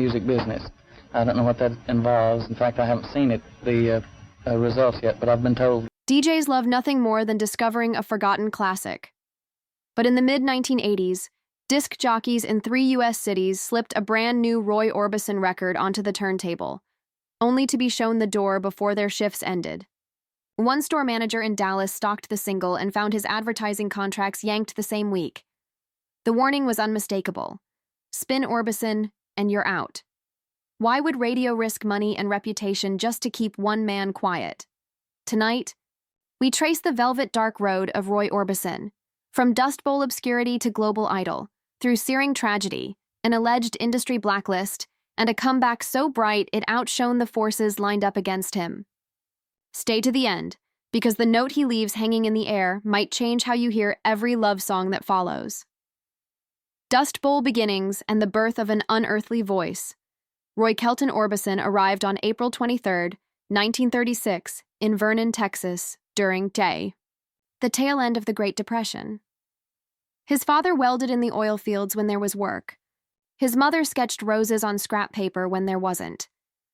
music business. I don't know what that involves. In fact, I haven't seen the results yet, but I've been told. DJs love nothing more than discovering a forgotten classic. But in the mid-1980s, disc jockeys in 3 U.S. cities slipped a brand new Roy Orbison record onto the turntable, only to be shown the door before their shifts ended. One store manager in Dallas stalked the single and found his advertising contracts yanked the same week. The warning was unmistakable. Spin Orbison, and you're out. Why would radio risk money and reputation just to keep one man quiet? Tonight, we trace the velvet dark road of Roy Orbison, from Dust Bowl obscurity to global idol, through searing tragedy, an alleged industry blacklist, and a comeback so bright it outshone the forces lined up against him. Stay to the end, because the note he leaves hanging in the air might change how you hear every love song that follows. Dust Bowl beginnings and the birth of an unearthly voice. Roy Kelton Orbison arrived on April 23, 1936, in Vernon, Texas, during the tail end of the Great Depression. His father welded in the oil fields when there was work. His mother sketched roses on scrap paper when there wasn't.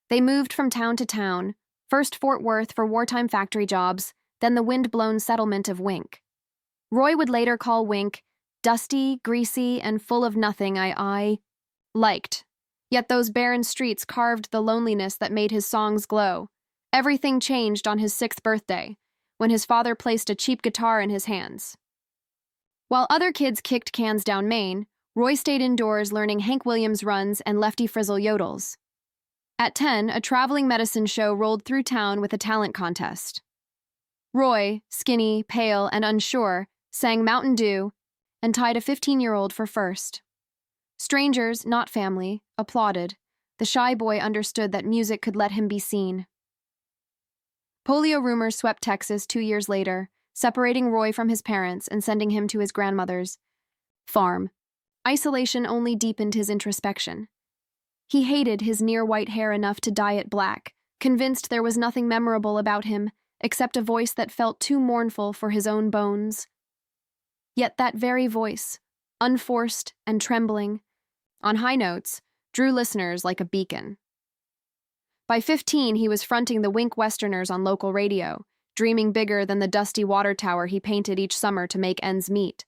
They moved from town to town, first Fort Worth for wartime factory jobs, then the wind-blown settlement of Wink. Roy would later call Wink dusty, greasy, and full of nothing I liked. Yet those barren streets carved the loneliness that made his songs glow. Everything changed on his 6th birthday, when his father placed a cheap guitar in his hands. While other kids kicked cans down Main, Roy stayed indoors learning Hank Williams runs and Lefty Frizzle yodels. At 10, a traveling medicine show rolled through town with a talent contest. Roy, skinny, pale, and unsure, sang Mountain Dew and tied a 15-year-old for first. Strangers, not family, applauded. The shy boy understood that music could let him be seen. Polio rumors swept Texas 2 years later, separating Roy from his parents and sending him to his grandmother's farm. Isolation only deepened his introspection. He hated his near-white hair enough to dye it black, convinced there was nothing memorable about him except a voice that felt too mournful for his own bones. Yet that very voice, unforced and trembling, on high notes, drew listeners like a beacon. By 15, he was fronting the Wink Westerners on local radio, dreaming bigger than the dusty water tower he painted each summer to make ends meet.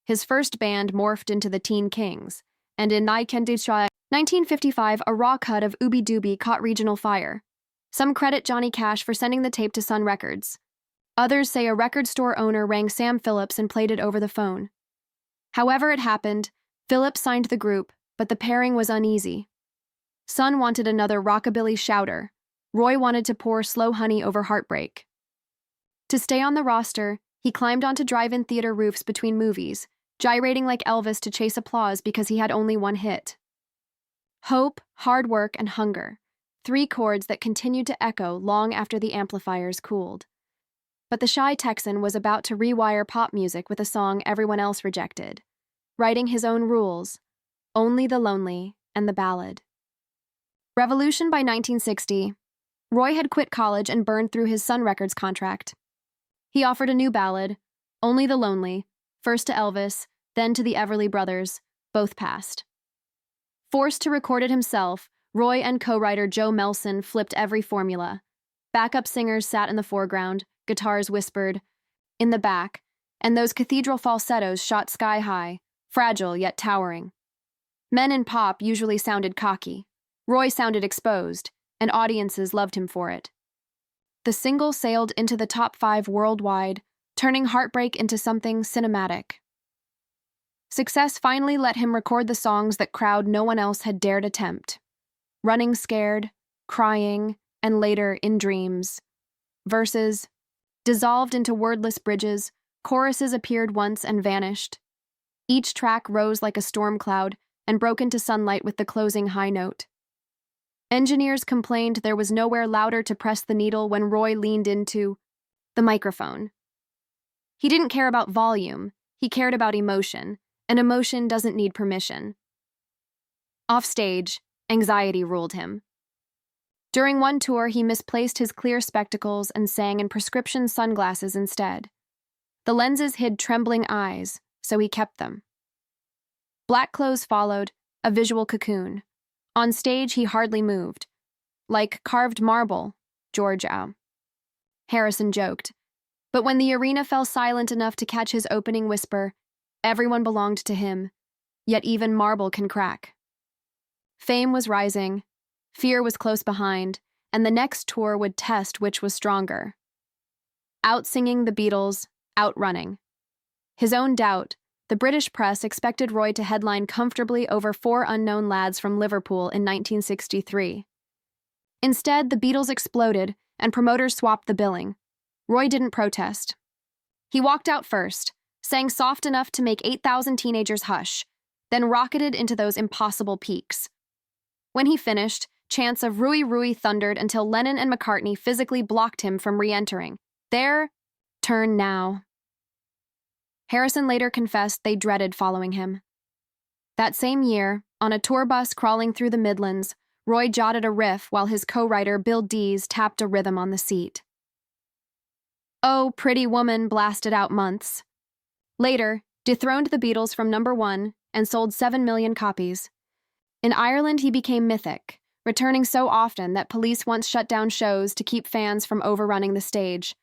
His first band morphed into the Teen Kings, and in 1955, a raw cut of Ooby Dooby caught regional fire. Some credit Johnny Cash for sending the tape to Sun Records. Others say a record store owner rang Sam Phillips and played it over the phone. However it happened, Phillips signed the group, but the pairing was uneasy. Sun wanted another rockabilly shouter. Roy wanted to pour Slow Honey over Heartbreak. To stay on the roster, he climbed onto drive-in theater roofs between movies, gyrating like Elvis to chase applause because he had only one hit. Hope, hard work, and hunger. 3 chords that continued to echo long after the amplifiers cooled. But the shy Texan was about to rewire pop music with a song everyone else rejected, writing his own rules, Only the Lonely and the Ballad. Revolution by 1960, Roy had quit college and burned through his Sun Records contract. He offered a new ballad, Only the Lonely, first to Elvis, then to the Everly Brothers, both passed. Forced to record it himself, Roy and co-writer Joe Melson flipped every formula. Backup singers sat in the foreground, guitars whispered in the back, and those cathedral falsettos shot sky high, fragile yet towering. Men in pop usually sounded cocky. Roy sounded exposed, and audiences loved him for it. The single sailed into the top 5 worldwide, turning Heartbreak into something cinematic. Success finally let him record the songs that crowd no one else had dared attempt. Running Scared, Crying, and later In Dreams. Verses dissolved into wordless bridges, choruses appeared once and vanished. Each track rose like a storm cloud and broke into sunlight with the closing high note. Engineers complained there was nowhere louder to press the needle when Roy leaned into the microphone. He didn't care about volume, he cared about emotion, and emotion doesn't need permission. Offstage, anxiety ruled him. During one tour, he misplaced his clear spectacles and sang in prescription sunglasses instead. The lenses hid trembling eyes, so he kept them. Black Clothes followed, a visual cocoon. On stage, he hardly moved. Like carved marble, Georgia. Harrison joked. But when the arena fell silent enough to catch his opening whisper, everyone belonged to him, yet even marble can crack. Fame was rising, fear was close behind, and the next tour would test which was stronger. Out-singing the Beatles, outrunning. His own doubt, the British press expected Roy to headline comfortably over 4 unknown lads from Liverpool in 1963. Instead, the Beatles exploded, and promoters swapped the billing. Roy didn't protest. He walked out first, sang soft enough to make 8,000 teenagers hush, then rocketed into those impossible peaks. When he finished, chants of Rui Rui thundered until Lennon and McCartney physically blocked him from re-entering. Their turn now. Harrison later confessed they dreaded following him. That same year, on a tour bus crawling through the Midlands, Roy jotted a riff while his co-writer Bill Dees tapped a rhythm on the seat. Oh, Pretty Woman blasted out months. Later, dethroned the Beatles from number 1 and sold 7 million copies. In Ireland, he became mythic, returning so often that police once shut down shows to keep fans from overrunning the stage.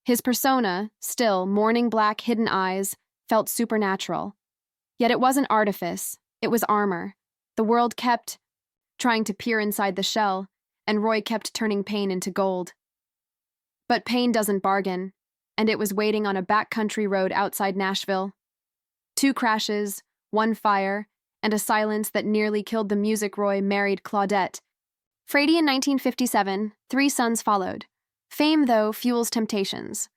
His persona, still mourning black hidden eyes, felt supernatural. Yet it wasn't artifice, it was armor. The world kept trying to peer inside the shell, and Roy kept turning pain into gold. But pain doesn't bargain, and it was waiting on a backcountry road outside Nashville. 2 crashes, 1 fire, and a silence that nearly killed the music Roy married Claudette. Frady in 1957, 3 sons followed. Fame, though, fuels temptations.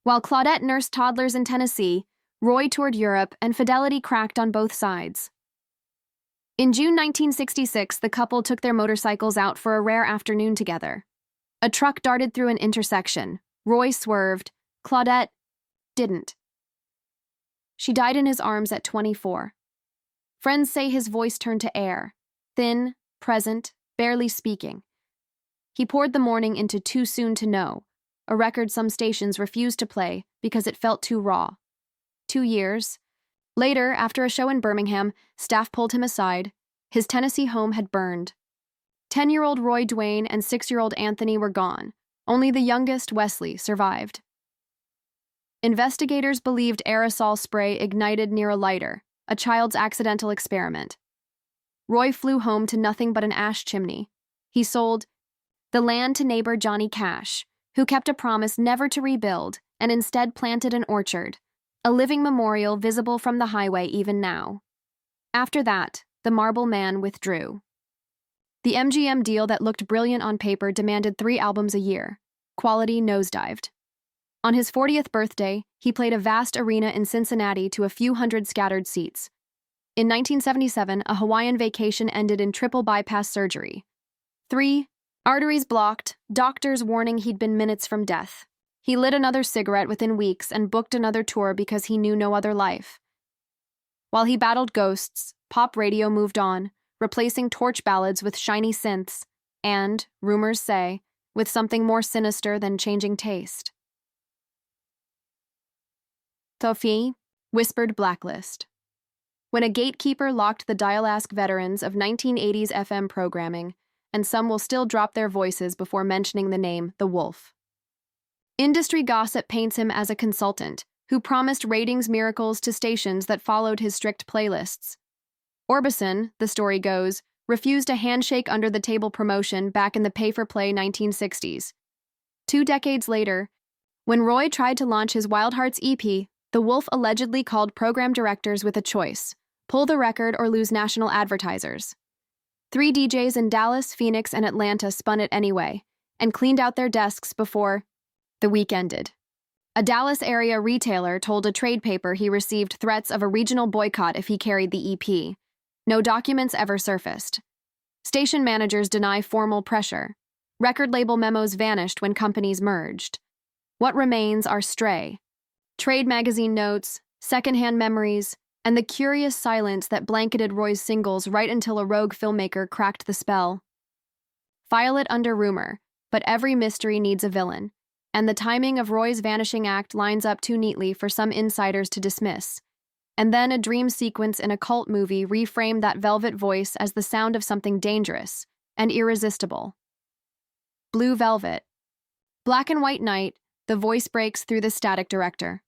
While Claudette nursed toddlers in Tennessee, Roy toured Europe and fidelity cracked on both sides. In June 1966, the couple took their motorcycles out for a rare afternoon together. A truck darted through an intersection. Roy swerved. Claudette didn't. She died in his arms at 24. Friends say his voice turned to air, thin, present, barely speaking. He poured the morning into Too Soon to Know, a record some stations refused to play because it felt too raw. 2 years. Later, after a show in Birmingham, staff pulled him aside. His Tennessee home had burned. 10-year-old Roy Duane and 6-year-old Anthony were gone. Only the youngest, Wesley, survived. Investigators believed aerosol spray ignited near a lighter, a child's accidental experiment. Roy flew home to nothing but an ash chimney. He sold the land to neighbor Johnny Cash, who kept a promise never to rebuild and instead planted an orchard, a living memorial visible from the highway even now. After that, the Marble Man withdrew. The MGM deal that looked brilliant on paper demanded 3 albums a year. Quality nosedived. On his 40th birthday, he played a vast arena in Cincinnati to a few hundred scattered seats. In 1977, a Hawaiian vacation ended in triple bypass surgery. 3. Arteries blocked, doctors warning he'd been minutes from death. He lit another cigarette within weeks and booked another tour because he knew no other life. While he battled ghosts, pop radio moved on, replacing torch ballads with shiny synths, and, rumors say, with something more sinister than changing taste. Sophie whispered Blacklist. When a gatekeeper locked the dial-ask veterans of 1980s FM programming, and some will still drop their voices before mentioning the name The Wolf. Industry gossip paints him as a consultant who promised ratings miracles to stations that followed his strict playlists. Orbison, the story goes, refused a handshake under the table promotion back in the pay-for-play 1960s. 2 decades later, when Roy tried to launch his Wild Hearts EP, The Wolf allegedly called program directors with a choice: pull the record or lose national advertisers. 3 DJs in Dallas, Phoenix, and Atlanta spun it anyway, and cleaned out their desks before the week ended. A Dallas-area retailer told a trade paper he received threats of a regional boycott if he carried the EP. No documents ever surfaced. Station managers deny formal pressure. Record label memos vanished when companies merged. What remains are stray trade magazine notes, secondhand memories, and the curious silence that blanketed Roy's singles right until a rogue filmmaker cracked the spell. File it under rumor, but every mystery needs a villain, and the timing of Roy's vanishing act lines up too neatly for some insiders to dismiss. And then a dream sequence in a cult movie reframed that velvet voice as the sound of something dangerous and irresistible. Blue Velvet. Black and White Night, the voice breaks through the static director.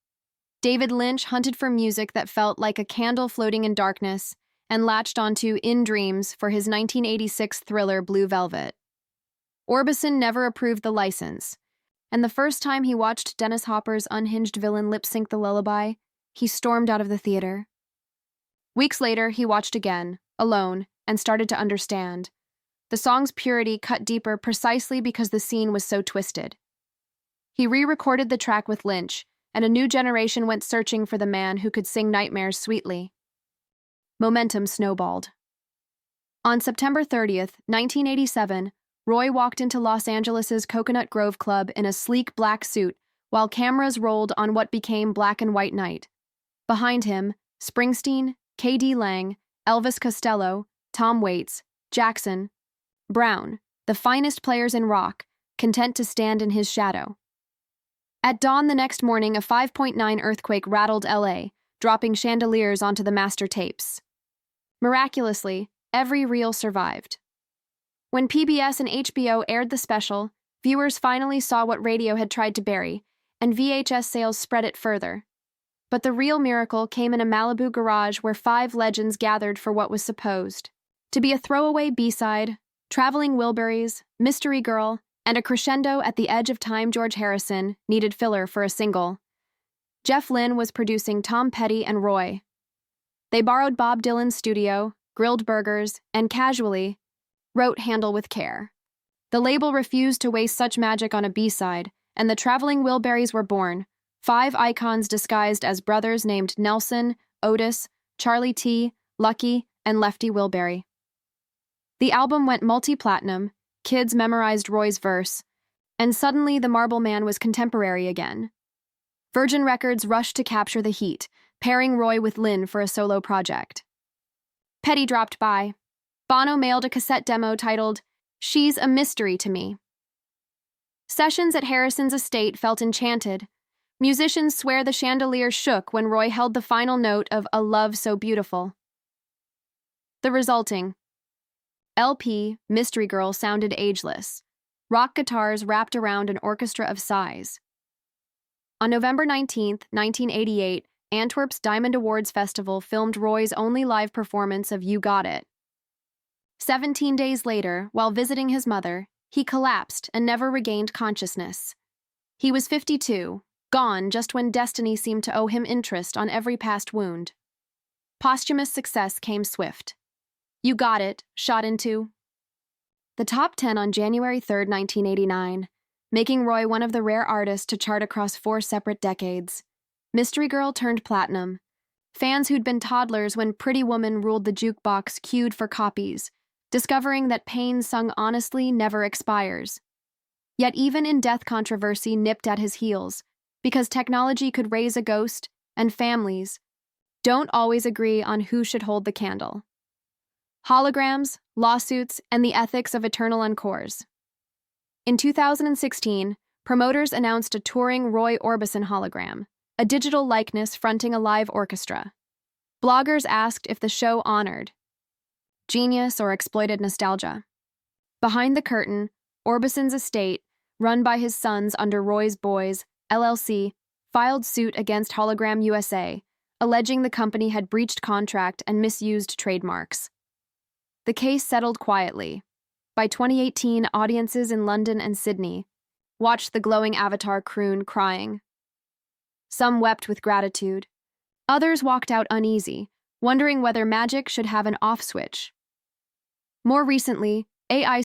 David Lynch hunted for music that felt like a candle floating in darkness and latched onto In Dreams for his 1986 thriller Blue Velvet. Orbison never approved the license, and the first time he watched Dennis Hopper's unhinged villain lip-sync the lullaby, he stormed out of the theater. Weeks later, he watched again, alone, and started to understand. The song's purity cut deeper precisely because the scene was so twisted. He re-recorded the track with Lynch, and a new generation went searching for the man who could sing nightmares sweetly. Momentum snowballed. On September 30th, 1987, Roy walked into Los Angeles' Coconut Grove Club in a sleek black suit while cameras rolled on what became Black and White Night. Behind him, Springsteen, K.D. Lang, Elvis Costello, Tom Waits, Jackson, Brown, the finest players in rock, content to stand in his shadow. At dawn the next morning, a 5.9 earthquake rattled L.A., dropping chandeliers onto the master tapes. Miraculously, every reel survived. When PBS and HBO aired the special, viewers finally saw what radio had tried to bury, and VHS sales spread it further. But the real miracle came in a Malibu garage where 5 legends gathered for what was supposed to be a throwaway B-side, Traveling Wilburys, Mystery Girl, and a crescendo at the edge of time. George Harrison needed filler for a single. Jeff Lynne was producing Tom Petty and Roy. They borrowed Bob Dylan's studio, grilled burgers, and casually wrote Handle with Care. The label refused to waste such magic on a B-side, and the Traveling Wilburys were born, 5 icons disguised as brothers named Nelson, Otis, Charlie T, Lucky, and Lefty Wilbury. The album went multi-platinum, kids memorized Roy's verse, and suddenly the Marble Man was contemporary again. Virgin Records rushed to capture the heat, pairing Roy with Lynne for a solo project. Petty dropped by. Bono mailed a cassette demo titled, She's a Mystery to Me. Sessions at Harrison's estate felt enchanted. Musicians swear the chandelier shook when Roy held the final note of A Love So Beautiful. The resulting LP, Mystery Girl, sounded ageless. Rock guitars wrapped around an orchestra of sighs. On November 19, 1988, Antwerp's Diamond Awards Festival filmed Roy's only live performance of You Got It. 17 days later, while visiting his mother, he collapsed and never regained consciousness. He was 52, gone just when destiny seemed to owe him interest on every past wound. Posthumous success came swift. You Got It shot into the top 10 on January 3, 1989, making Roy one of the rare artists to chart across 4 separate decades. Mystery Girl turned platinum. Fans who'd been toddlers when Pretty Woman ruled the jukebox queued for copies, discovering that pain sung honestly never expires. Yet even in death controversy nipped at his heels, because technology could raise a ghost, and families don't always agree on who should hold the candle. Holograms, lawsuits, and the ethics of eternal encores. In 2016, promoters announced a touring Roy Orbison hologram, a digital likeness fronting a live orchestra. Bloggers asked if the show honored genius or exploited nostalgia. Behind the curtain, Orbison's estate, run by his sons under Roy's Boys, LLC, filed suit against Hologram USA, alleging the company had breached contract and misused trademarks. The case settled quietly. By 2018, audiences in London and Sydney watched the glowing avatar croon, crying. Some wept with gratitude. Others walked out uneasy, wondering whether magic should have an off switch. More recently, AI